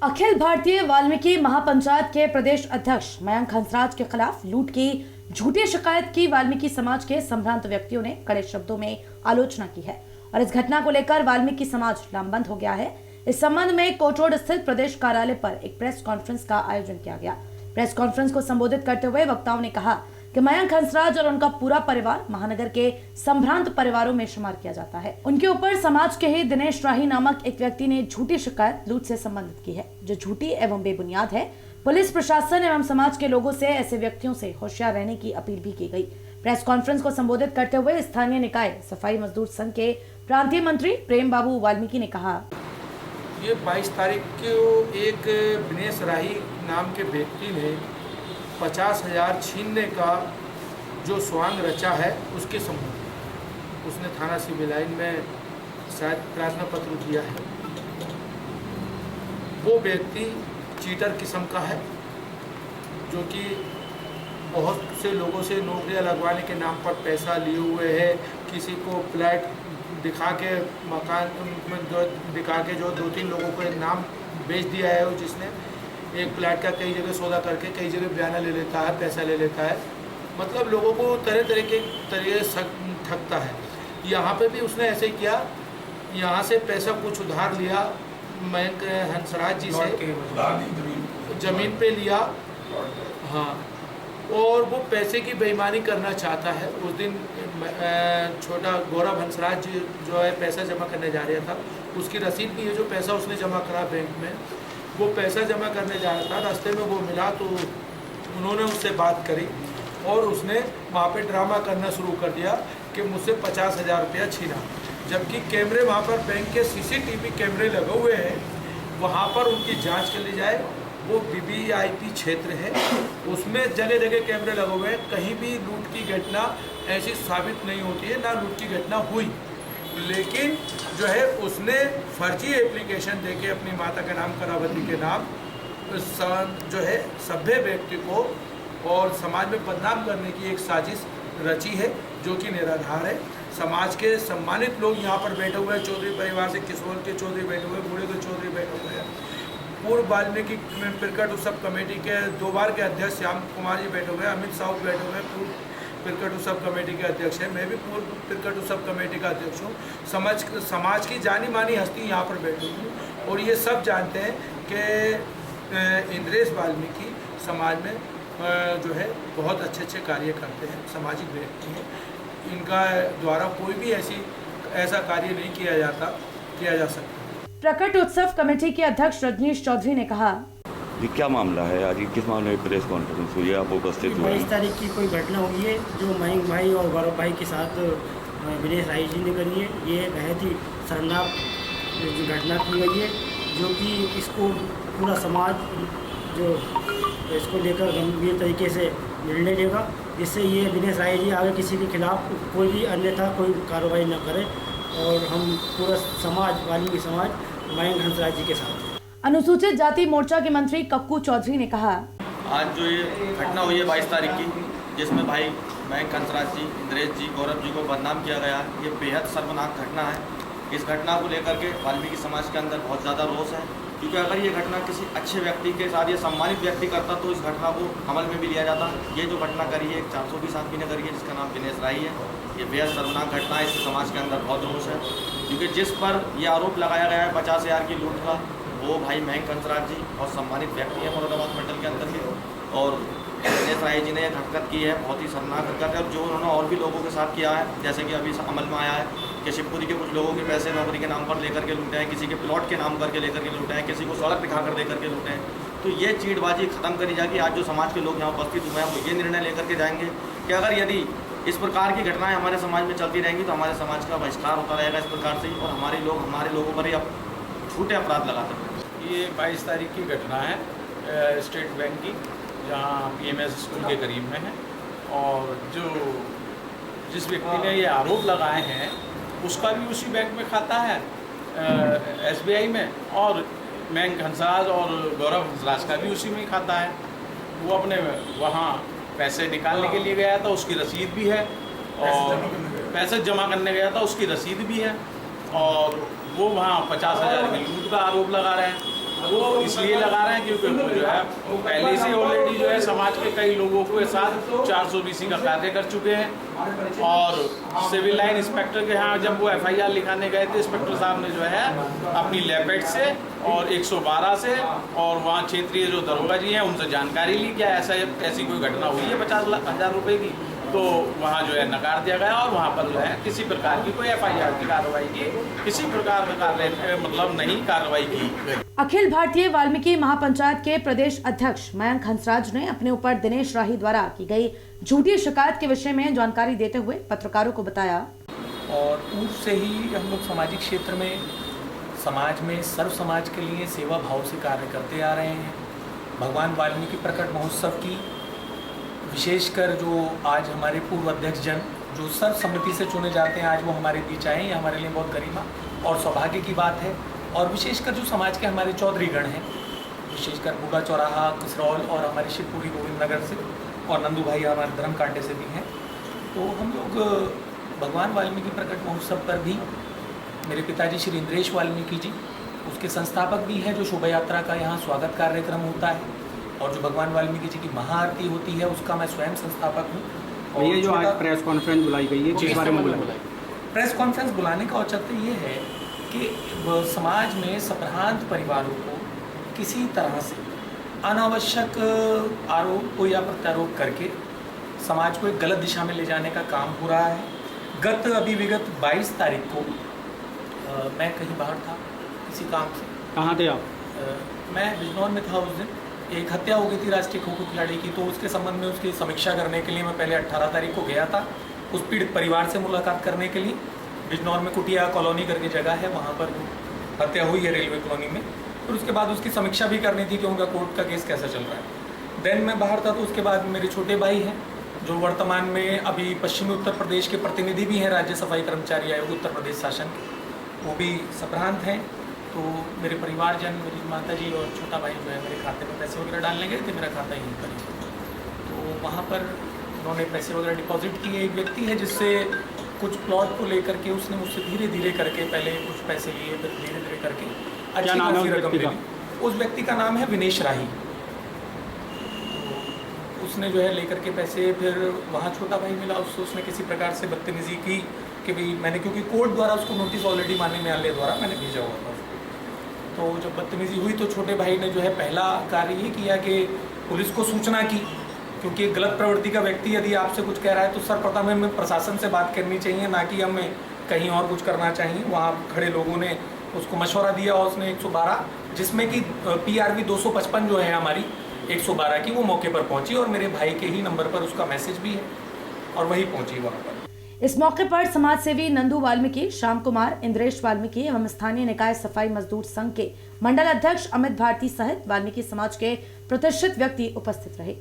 अखिल भारतीय वाल्मीकि महापंचायत के प्रदेश अध्यक्ष मयंक हंसराज के खिलाफ लूट की झूठी शिकायत की वाल्मीकि समाज के संभ्रांत व्यक्तियों ने कड़े शब्दों में आलोचना की है और इस घटना को लेकर वाल्मीकि समाज लामबंद हो गया है। इस संबंध में कोट रोड स्थित प्रदेश कार्यालय पर एक प्रेस कॉन्फ्रेंस का आयोजन किया गया। प्रेस कॉन्फ्रेंस को संबोधित करते हुए वक्ताओं ने कहा कि मयंक हंसराज और उनका पूरा परिवार महानगर के संभ्रांत परिवारों में शुमार किया जाता है। उनके ऊपर समाज के ही दिनेश राही नामक एक व्यक्ति ने झूठी शिकायत लूट से संबंधित की है, जो झूठी एवं बेबुनियाद है। पुलिस प्रशासन एवं समाज के लोगों से ऐसे व्यक्तियों से होशियार रहने की अपील भी की गई। प्रेस कॉन्फ्रेंस को संबोधित करते हुए स्थानीय निकाय सफाई मजदूर संघ के प्रांतीय मंत्री प्रेम बाबू वाल्मीकि ने कहा, ये 22 तारीख को एक दिनेश राही नाम के व्यक्ति ने 50,000 छीनने का जो स्वांग रचा है उसके संबंध उसने थाना सिविल लाइन में शायद प्रार्थना पत्र दिया है। वो व्यक्ति चीटर किस्म का है, जो कि बहुत से लोगों से नौकरियां लगवाने के नाम पर पैसा लिए हुए है। किसी को फ्लैट दिखा के मकान जो दिखा के जो 2-3 लोगों को नाम बेच दिया है, जिसने एक फ्लैट का कई जगह सौदा करके कई जगह बयाना ले लेता है, पैसा ले लेता है। मतलब लोगों को तरह तरह के तरीके ठगता है। यहाँ पे भी उसने ऐसे ही किया। यहाँ से पैसा कुछ उधार लिया मयंक हंसराज जी से, जमीन पे लिया, हाँ, और वो पैसे की बेईमानी करना चाहता है। उस दिन छोटा गौरव हंसराज जी जो है पैसा जमा करने जा रहा था, उसकी रसीद भी है जो पैसा उसने जमा करा बैंक में। वो पैसा जमा करने जा रहा था, रास्ते में वो मिला तो उन्होंने उससे बात करी और उसने वहाँ पे ड्रामा करना शुरू कर दिया कि मुझसे 50,000 रुपया छीना। जबकि कैमरे वहाँ पर बैंक के CCTV कैमरे लगे हुए हैं, वहाँ पर उनकी जांच कर ली जाए। वो VVIP क्षेत्र है, उसमें जगह जगह कैमरे लगे हुए हैं। कहीं भी लूट की घटना ऐसी साबित नहीं होती है, ना लूट की घटना हुई। लेकिन जो है उसने फर्जी एप्लीकेशन देके अपनी माता के नाम करावती के नाम जो है सभ्य व्यक्ति को और समाज में बदनाम करने की एक साजिश रची है, जो कि निराधार है। समाज के सम्मानित लोग यहाँ पर बैठे हुए हैं। चौधरी परिवार से किशोर के चौधरी बैठे हुए हैं, बूढ़े के चौधरी बैठे हुए हैं। पूर्व वाल्मीकि पिरकट उत्सव कमेटी के 2 बार के अध्यक्ष श्याम कुमार जी बैठे हुए हैं, अमित साहू बैठे हुए हैं, पूर्व पिरकट उत्सव कमेटी के अध्यक्ष हैं। मैं भी पूर्व पिरकट उत्सव कमेटी का अध्यक्ष हूँ। समाज की जानी मानी हस्ती यहाँ पर बैठी हूँ और ये सब जानते हैं कि इंद्रेश वाल्मीकि समाज में जो है बहुत अच्छे कार्य करते हैं, सामाजिक व्यक्ति हैं। इनका द्वारा कोई भी ऐसा कार्य नहीं किया जा सकता। प्रकट उत्सव कमेटी के अध्यक्ष रजनीश चौधरी ने कहा, ये क्या मामला है? आज किस मामले में प्रेस कॉन्फ्रेंस हुई है? आप उपस्थित हुए? 22 तारीख की कोई घटना हुई है जो मयंक भाई और गौरव भाई के साथ दिनेश राही जी ने करी है। ये बहुत ही शर्मनाक जो घटना की गई है, जो कि इसको पूरा समाज जो इसको लेकर गंभीर तरीके से निर्णय लेगा, जिससे ये दिनेश राही जी आगे किसी के खिलाफ कोई भी अन्यथा कोई कार्रवाई न करे। और हम पूरा समाज वाल्मीकि समाज मयंक हंसराज जी के साथ। अनुसूचित जाति मोर्चा के मंत्री कक्कू चौधरी ने कहा, आज जो ये घटना हुई है 22 तारीख की, जिसमें भाई मयंक हंसराज जी, इंद्रेश जी, गौरव जी को बदनाम किया गया, ये बेहद शर्मनाक घटना है। इस घटना को लेकर के वाल्मीकि समाज के अंदर बहुत ज़्यादा रोष है, क्योंकि अगर ये घटना किसी अच्छे व्यक्ति के साथ या सम्मानित व्यक्ति करता तो इस घटना को अमल में भी लिया जाता। ये जो घटना करी है 420 आदमी ने करी है, जिसका नाम दिनेश राही है। ये बेहद शर्मनाक घटना है। इससे समाज के अंदर बहुत रोष है, क्योंकि जिस पर ये आरोप लगाया गया है 50,000 की लूट का, वो भाई मयंक हंसराज जी और सम्मानित व्यक्ति हैं मुरादाबाद मंडल के अंदर के। और दिनेश राही जी ने एक हरकत की है, बहुत ही शर्मनाक हरकत है, जो उन्होंने और भी लोगों के साथ किया है। जैसे कि अभी अमल में आया है कि शिवपुरी के कुछ लोगों के पैसे नौकरी के नाम पर लेकर के लूटे हैं, किसी के प्लॉट के नाम करके लेकर के लूटे हैं, किसी को सड़क दिखा कर देकर के लूटे हैं। तो ये चीटबाजी खत्म करी जाएगी। आज जो समाज के लोग यहाँ उपस्थित हुए हैं वो ये निर्णय लेकर के जाएंगे कि अगर यदि इस प्रकार की घटनाएं हमारे समाज में चलती रहेंगी तो हमारे समाज का बहिष्कार होता रहेगा इस प्रकार से, और हमारे लोगों पर ही अब झूठे अपराध लगाते हैं। ये 22 तारीख की घटना है स्टेट बैंक की, जहाँ PMS स्कूल के करीब में है। और जिस व्यक्ति ने ये आरोप लगाए हैं उसका भी उसी बैंक में खाता है SBI में, और मयंक हंसराज और गौरव हंसराज का भी उसी में ही खाता है। वो अपने वहाँ पैसे निकालने के लिए गया था, उसकी रसीद भी है, और पैसे जमा करने गया था उसकी रसीद भी है, और वो वहाँ 50,000 की लूट का आरोप लगा रहे हैं। वो इसलिए लगा रहे हैं क्योंकि वो जो है वो पहले से ऑलरेडी जो है समाज के कई लोगों के साथ 420 का कार्य कर चुके हैं। और सिविल लाइन इंस्पेक्टर के यहाँ जब वो FIR लिखाने गए थे, इंस्पेक्टर साहब ने जो है अपनी लैपेट से और 112 से और वहाँ क्षेत्रीय जो दरोगा जी हैं उनसे जानकारी ली क्या ऐसी कोई घटना हुई है 50,000 रुपये की, तो वहाँ जो है नकार दिया गया और वहाँ पर जो है किसी प्रकार की कोई FIR की कार्रवाई की, किसी प्रकार का मतलब नहीं कार्रवाई की गई। अखिल भारतीय वाल्मीकि महापंचायत के प्रदेश अध्यक्ष मयंक हंसराज ने अपने ऊपर दिनेश राही द्वारा की गई झूठी शिकायत के विषय में जानकारी देते हुए पत्रकारों को बताया। और पूर्व से ही हम लोग सामाजिक क्षेत्र में समाज में सर्व समाज के लिए सेवा भाव से कार्य करते आ रहे हैं। भगवान वाल्मीकि प्रकट महोत्सव की विशेषकर जो आज हमारे पूर्व अध्यक्ष जन जो सर्वसम्मति से चुने जाते हैं, आज वो हमारे बीच आए, ये हमारे लिए बहुत गरिमा और सौभाग्य की बात है। और विशेषकर जो समाज के हमारे चौधरी गण हैं, विशेषकर बूढ़ा चौराहा, कसरौल और हमारे शिवपुरी गोविंद नगर से और नंदू भाई हमारे धर्म कांटे से भी हैं। तो हम लोग भगवान वाल्मीकि प्रकट महोत्सव पर भी मेरे पिताजी श्री इंद्रेश वाल्मीकि जी, उसके संस्थापक भी हैं, जो शोभा यात्रा का यहाँ स्वागत कार्यक्रम होता है और जो भगवान वाल्मीकि जी की महाआरती होती है उसका मैं स्वयं संस्थापक हूँ। ये जो आज प्रेस कॉन्फ्रेंस बुलाई गई है, किस बारे में बुलाई? प्रेस कॉन्फ्रेंस बुलाने का औचित्य ये है कि समाज में संभ्रांत परिवारों को किसी तरह से अनावश्यक आरोप या प्रत्यारोप करके समाज को एक गलत दिशा में ले जाने का काम हो रहा है। विगत 22 तारीख को मैं कहीं बाहर था किसी काम से। कहाँ थे आप? मैं बिजनौर में था। उस दिन एक हत्या हो गई थी राष्ट्रीय खो खो खिलाड़ी की, तो उसके संबंध में उसकी समीक्षा करने के लिए मैं पहले 18 तारीख को गया था उस पीड़ित परिवार से मुलाकात करने के लिए। बिजनौर में कुटिया कॉलोनी करके जगह है, वहाँ पर हत्या हुई है रेलवे कॉलोनी में। फिर उसके बाद उसकी समीक्षा भी करनी थी कि उनका कोर्ट का केस कैसा चल रहा है। देन मैं बाहर था, तो उसके बाद मेरे छोटे भाई हैं जो वर्तमान में अभी पश्चिमी उत्तर प्रदेश के प्रतिनिधि भी हैं राज्य सफाई कर्मचारी आयोग उत्तर प्रदेश शासन के, वो भी संभ्रांत हैं। तो मेरे परिवारजन, मेरी माता जी और छोटा भाई जो है मेरे खाते में पैसे वगैरह डालने गए थे, मेरा खाता यहीं पर ही। तो वहाँ पर उन्होंने पैसे वगैरह डिपॉजिट किए। एक व्यक्ति है जिससे कुछ प्लॉट को लेकर के उसने मुझसे धीरे धीरे करके पहले कुछ पैसे लिए, फिर धीरे धीरे करके अच्छी खासी रकम ले ली। उस व्यक्ति का नाम है विनेश राही। तो उसने जो है लेकर के पैसे, फिर वहाँ छोटा भाई मिला, उसने किसी प्रकार से बदतमीजी की कि भाई मैंने, क्योंकि कोर्ट द्वारा उसको नोटिस ऑलरेडी माननीय न्यायालय द्वारा मैंने भेजा हुआ था। तो जब बदतमीजी हुई तो छोटे भाई ने जो है पहला कार्य ये किया कि पुलिस को सूचना की, क्योंकि एक गलत प्रवृत्ति का व्यक्ति यदि आपसे कुछ कह रहा है तो सर्वप्रथम हमें प्रशासन से बात करनी चाहिए, ना कि हमें कहीं और कुछ करना चाहिए। वहाँ खड़े लोगों ने उसको मशवरा दिया और उसने 112, जिसमें कि PRV 255 जो है हमारी 112 की, वो मौके पर पहुँची और मेरे भाई के ही नंबर पर उसका मैसेज भी है और वही पहुँची वहाँ पर। इस मौके पर समाज सेवी नंदू वाल्मीकि, श्याम कुमार, इंद्रेश वाल्मीकि एवं स्थानीय निकाय सफाई मजदूर संघ के मंडल अध्यक्ष अमित भारती सहित वाल्मीकि समाज के प्रतिष्ठित व्यक्ति उपस्थित रहे।